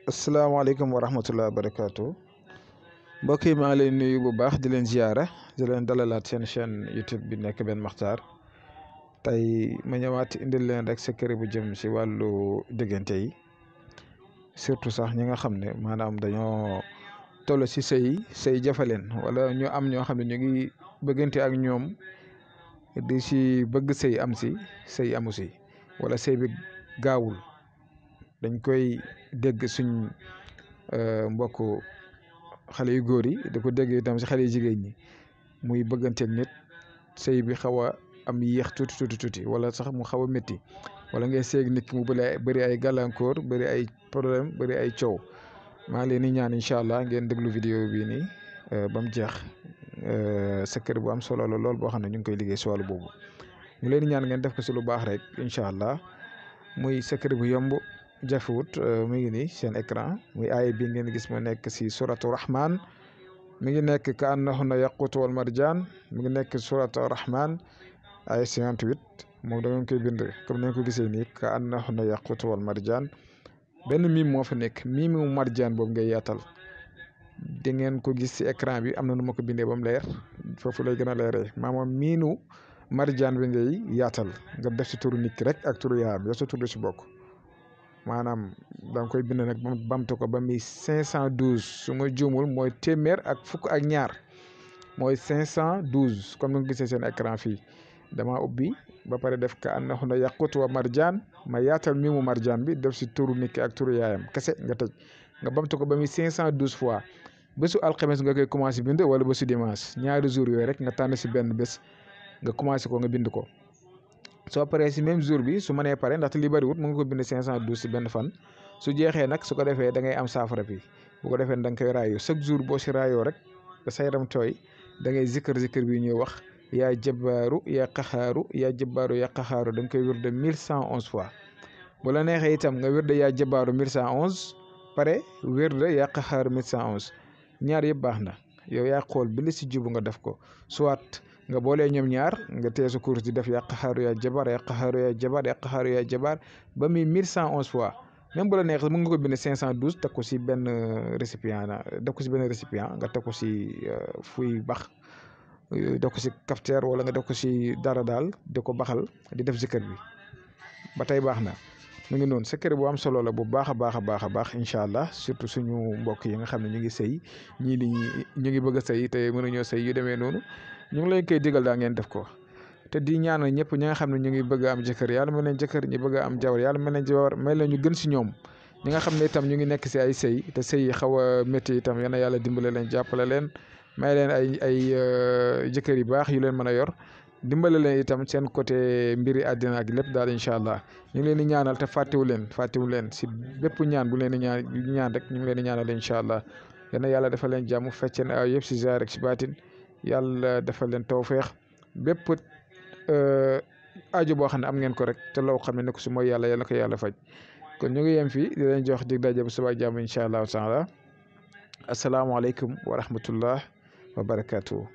asalaamaaleykum wa rahmatulah wa barakaatu mbokk yi maa ngi leen nuyu bu baax di leen ziyaara di leen dalalaat seen chaîne YouTube bi nekk Ben Makhtar tey ma ñëwaat indil leen rek secret bu jëm si wàllu diggante yi surtout sax ñi nga xam ne maanaam dañoo toll si sëy jafaleen wala ñu am ñoo xam ne ñu ngi bëggante ak ñoom di si bëgg sëy am si sëy amu si wala sëy bi gaawul dañ koy dégg suñ mbokk xale yu góor yi da ko dégg itam si xale yu jigéen ñi muy bëgganteeg nit sëy bi xaw a am yéex tuuti wala sax mu xaw a métti wala ngay seeg nit ki mu bëri ay gàllankoor bëri ay problème bëri ay coow maa ngi leen di ñaan incha allah ngeen déglu vidéo bii nii ba mu jeex secret bu am solo la lool boo xam ne ñu ngi koy liggéey si wàllu boobu ñu leen di ñaan ngeen def ko si lu baax rek incha allah muy secret bu yomb jafewut mi ngi nii seen écran muy aaya bi ngeen gis mu nekk si suratu rahman mi ngi nekk ka annahunna yaqut wal marjaan mi ngi nekk suratu rahman aaya 58 moom da ngeen koy bind comme ni ngeen ko gisee nii ka annahunna yaqut wal marjaan benn miim moo fa nekk miimu marjaan boobu ngay yaatal di ngeen ko gis si écran bi am na nu ma ko bindee ba mu leer foofu lay gën a leeree maanaam miinu marjaan bi ngay yaatal nga def si turu nit ki rek ak turu yaayam yow sa tur si bokk maanaam da nga koy bind nag bamtu ko ba muy 512 su ma juumul mooy téeméer ak fukk ak ñaar mooy 512 comme ni nga gisee seen écran fii dama ubbi ba pare def ka annahunna yaqut wa marjaan ma yaatal mi mu marjaan bi def si turu nit ki ak turu yaayam kese nga tëj nga bamtu ko ba muy 512 fois bésu alxames nga koy commencé bind wala bésu dimanche ñaari jours yooyu rek nga tànn si benn bés nga commencé ko nga bind ko. soo paree si même jour bi su mënee pare ndaxte li bëriwut mu ngi ko bind 512 si benn fan su jeexee nag su ko defee da ngay am saafara bi bu ko defee da nga koy raayoo chaque jour boo si raayoo rek sa yaram tooy da ngay zikkër bi ñuy wax yaa jabaaru yaa qaxaaru yaa jabaaru yaa qaxaaru da nga koy wér de 1111 fois bu la neexee itam nga wér de yaa jabaaru 1111 pare wér de yaa qaxaaru 1111 ñaar yëpp baax na yow yaa xool bi li si jubu nga def ko soit nga boolee ñoom ñaar nga tee sa course di def yaa qaxaaru yaa jabaar yaa qaxaaru yaa jabaar yaa qaxaaru yaa jabaar ba muy 1111 fois même bu la neexee mën nga ko bind 512 teg ko si benn récipient def ko si benn récipient nga teg ko si fuy bax def ko si cafetière wala nga def ko si dara daal di ko baxal di def zikër bi ba tey baax na mu ngi noonu secret bu am solo la bu baax a baax incha allah surtout suñu mbokk yi nga xam ne ñu ngi sëy ñii di ñu ngi bëgg a sëy te mënuñoo sëy yu demee noonu ñu ngi leen koy digal daa ngeen def ko te di ñaanal ñëpp ñi nga xam ne ñu ngi bëgg a am jëkkër yàlla mel leen jëkkër ñi bëgg a am jawar yàlla mel leen jawar mel leen ñu gën si ñoom ñi nga xam ne itam ñu ngi nekk si ay sëy te sëy yi xaw a métti itam yal na yàlla dimbale leen jàppale leen may leen ay jëkkër yu baax yu leen mën a yor dimbale leen itam seen côté mbiri àddina ak lépp daal incha allah ñu ngi leen di ñaanal te fàttewu leen si bépp ñaan bu leen di ñaan rek ñu ngi leen di ñaanal incha allah yal na yàlla defal leen jàmm fecceen ay yëpp si zaahir rek si baatin yàlla defal leen tawfeex bépp aajo boo xam ne am ngeen ko rek te loo xam ne ko si mooy yàlla yàlla ko yàlla faj kon ñu ngi yem fii di leen jox dig daje bu subaa jàmm incha allahu taala asalaamaaleykum wa rahmatullah wa barakaatu.